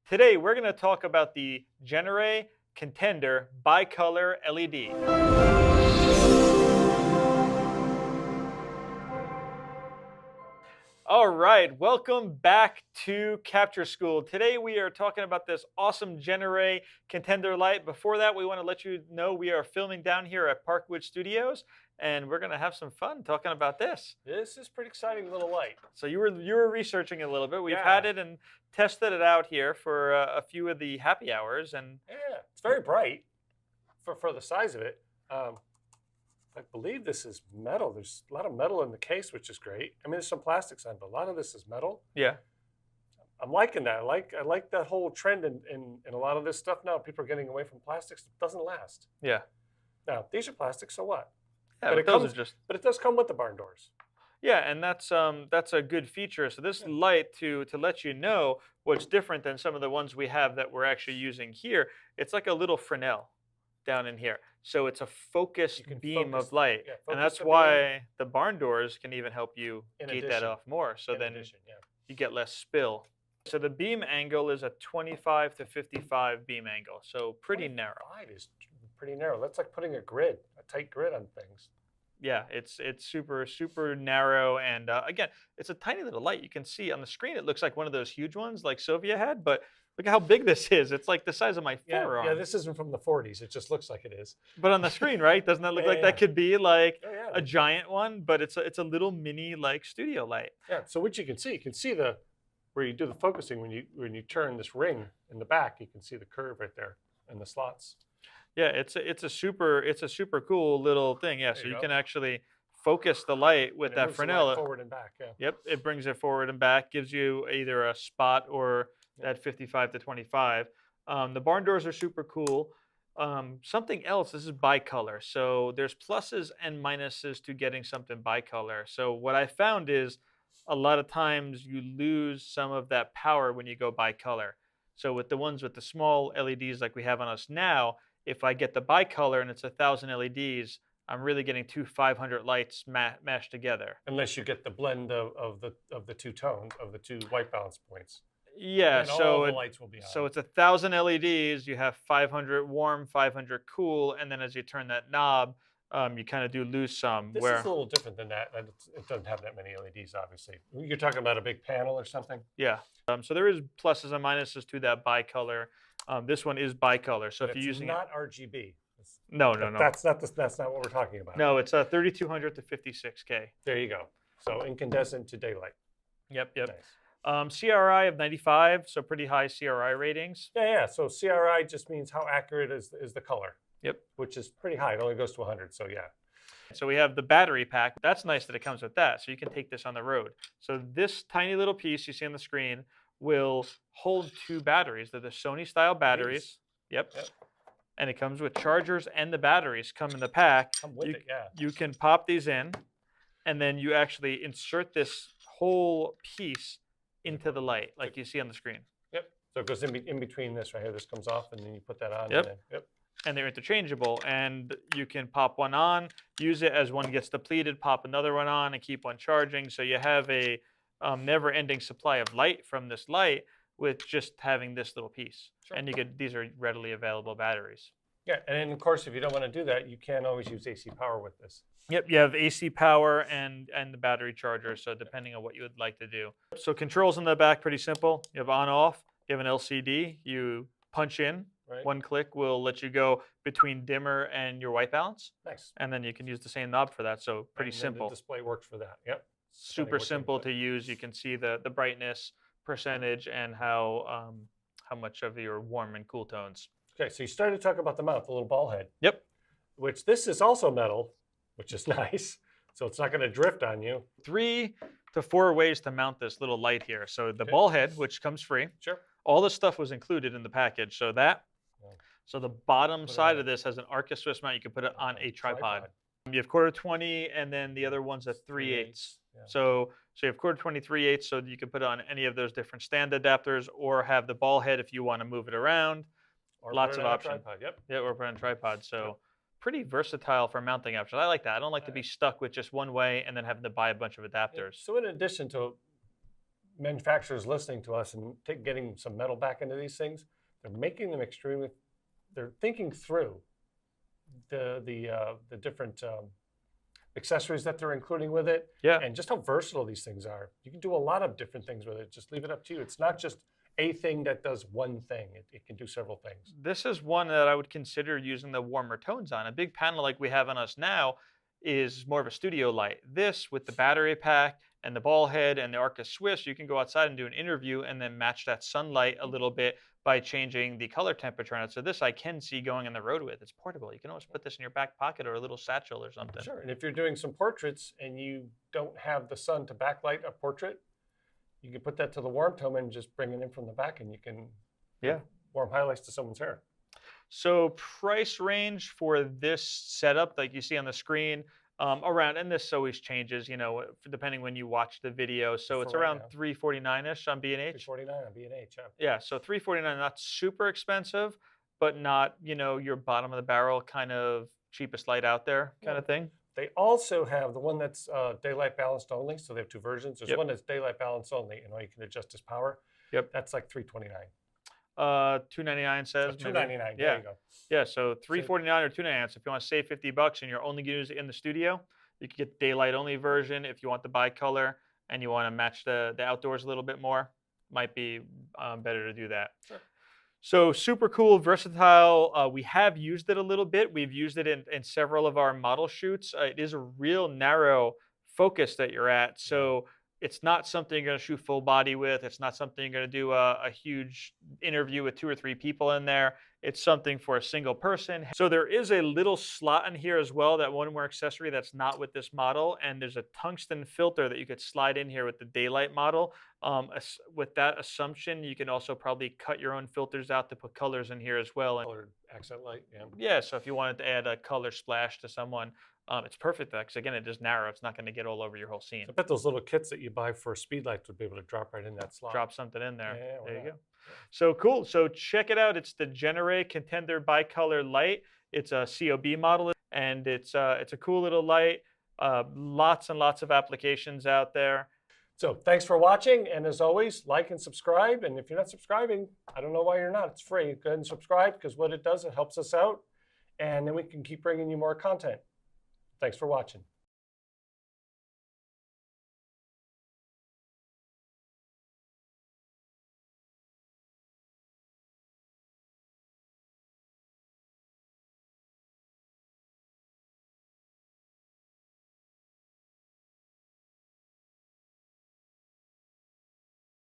Today, we're going to talk about the Genaray Contender Bicolor LED. All right, welcome back to Capture School. Today we are talking about this awesome Genaray Contender light. Before that, we want to let you know we are filming down here at Parkwood Studios, and we're going to have some fun talking about this. This is pretty exciting little light. So you were researching it a little bit. We've Yeah. had it and tested it out here for a few of the happy hours, and Yeah, it's very bright for the size of it. I believe this is metal. There's a lot of metal in the case, which is great. I mean, there's some plastics on, but a lot of this is metal. yeah. I'm liking that. I like that whole trend in a lot of this stuff now. People are getting away from plastics. It doesn't last. Yeah. Now, these are plastics, so what? Yeah, But those are just But it does come with the barn doors. yeah, and that's a good feature. So this light to let you know what's different than some of the ones we have that we're actually using here. It's like a little Fresnel down in here. So it's a focused beam of light. Yeah, And focus that's the beam. why the barn doors can even help you In gate that addition. off more. So In then addition, yeah. you get less spill. So the beam angle is a 25 to 55 beam angle. So pretty narrow. 25 is pretty narrow. That's like putting a tight grid on things. Yeah, it's super narrow, and again, it's a tiny little light. You can see on the screen it looks like one of those huge ones like Sylvia had, but look at how big this is. It's like the size of my forearm. Yeah, this isn't from the 40s. It just looks like it is. But on the screen, right? Doesn't that look like that Yeah. could be like Oh, yeah. a giant one? But it's a little mini like studio light. Yeah. So what you can see where you do the focusing when you turn this ring in the back, you can see the curve right there and the slots. Yeah, it's a super cool little thing. Yeah, There so you you go. can actually focus the light with And it that moves the light Fresnel. forward and back. Yeah. Yep, it brings it forward and back, gives you either a spot or that 55 to 25. The barn doors are super cool. Something else, this is bicolor. So there's pluses and minuses to getting something bicolor. So what I found is a lot of times you lose some of that power when you go bicolor. So with the ones with the small LEDs like we have on us now, if I get the bicolor and it's 1,000 LEDs, I'm really getting two 500 lights mashed together. Unless you get the blend of the two tones of the two white balance points. Yeah, And so all the lights will be on. so it's 1,000 LEDs. You have 500 warm, 500 cool, and then as you turn that knob, you kind of do lose some. This is a little different than that. It doesn't have that many LEDs, obviously. You're talking about a big panel or something. Yeah. So there is pluses and minuses to that bicolor. This one is bicolor. So if It's you're using not RGB. no. That's not what we're talking about. No, it's 3200 to 56K. There you go. So incandescent to daylight. Yep. Nice. CRI of 95, so pretty high CRI ratings. Yeah. So CRI just means how accurate is the color. Yep. Which is pretty high. It only goes to 100. So yeah. So we have the battery pack. That's nice that it comes with that. So you can take this on the road. So this tiny little piece you see on the screen will hold two batteries. They're the Sony style batteries. Yep. And it comes with chargers, and the batteries come in the pack. Come with it, yeah. You can pop these in, and then you actually insert this whole piece into the light like you see on the screen. Yep. So it goes in between this right here. This comes off, and then you put that on. Yep. And then, yep. And they're interchangeable, and you can pop one on, use it as one gets depleted, pop another one on, and keep on charging. So you have a never-ending supply of light from this light with just having this little piece. Sure. And these are readily available batteries. Yeah, and then of course, if you don't want to do that, you can always use AC power with this. Yep, you have AC power and the battery charger, so depending on what you would like to do. So controls in the back, pretty simple. You have on-off, you have an LCD, you punch in. Right. One click will let you go between dimmer and your white balance. Nice. And then you can use the same knob for that, so pretty And then simple. The display works for that. Yep. Super what simple input. to use. You can see the brightness percentage and how much of your warm and cool tones. Okay, so you started to talk about the mount, the little ball head. Yep. Which this is also metal, which is nice. So it's not going to drift on you. 3 to 4 ways to mount this little light here. So the ball head, which comes free. Sure. All this stuff was included in the package. So so the bottom Put it side on. of this has an Arca Swiss mount. You can put it on a tripod. Tripod. You have quarter 20, and then the other one's a 3/8. Yeah. So you have quarter 20, 3/8, so you can put it on any of those different stand adapters, or have the ball head if you want to move it around. Or Lots put it of on a options. tripod. Yep. Yeah, or put on a tripod. So pretty versatile for mounting options. I like that. I don't like to be stuck with just one way and then having to buy a bunch of adapters. So in addition to manufacturers listening to us and getting some metal back into these things, they're making them extremely. They're thinking through the different accessories that they're including with it, Yeah. and just how versatile these things are. You can do a lot of different things with it. Just leave it up to you. It's not just a thing that does one thing. It can do several things. This is one that I would consider using the warmer tones on. A big panel like we have on us now is more of a studio light. This, with the battery pack and the ball head and the Arca Swiss, you can go outside and do an interview and then match that sunlight a little bit by changing the color temperature on it. So this I can see going on the road with. It's portable. You can always put this in your back pocket or a little satchel or something. Sure. And if you're doing some portraits and you don't have the sun to backlight a portrait, you can put that to the warm tone and just bring it in from the back, and you can warm highlights to someone's hair. So price range for this setup, like you see on the screen, around, and this always changes, you know, depending when you watch the video. So it's around $349-ish on B&H. $349 on B&H, yeah. Yeah, so $349, not super expensive, but not, you know, your bottom of the barrel kind of cheapest light out there kind of thing. They also have the one that's daylight balanced only. So they have two versions. There's one that's daylight balanced only, and you can adjust his power. Yep. That's like $329. $299 says. So $299. Yeah. There you go. Yeah. So $349 or $299. So if you want to save $50 and you're only going to use it in the studio, you can get the daylight only version. If you want the bicolor and you want to match the outdoors a little bit more, might be better to do that. Sure. So super cool, versatile. We have used it a little bit. We've used it in several of our model shoots. It is a real narrow focus that you're at. So it's not something you're going to shoot full body with. It's not something you're going to do a huge interview with 2 or 3 people in there. It's something for a single person. So there is a little slot in here as well, that one more accessory that's not with this model. And there's a tungsten filter that you could slide in here with the daylight model. With that assumption, you can also probably cut your own filters out to put colors in here as well. And Colored accent light, yeah, so if you wanted to add a color splash to someone, it's perfect because again, it is narrow. It's not going to get all over your whole scene. So I bet those little kits that you buy for speed lights would be able to drop right in that slot. Drop something in there. Yeah, there you not? go. So cool. So check it out. It's the Genaray Contender Bicolor light. It's a COB model, and it's a cool little light. Lots and lots of applications out there. So thanks for watching, and as always, like and subscribe. And if you're not subscribing, I don't know why you're not. It's free. Go ahead and subscribe, because what it does, it helps us out, and then we can keep bringing you more content. Thanks for watching.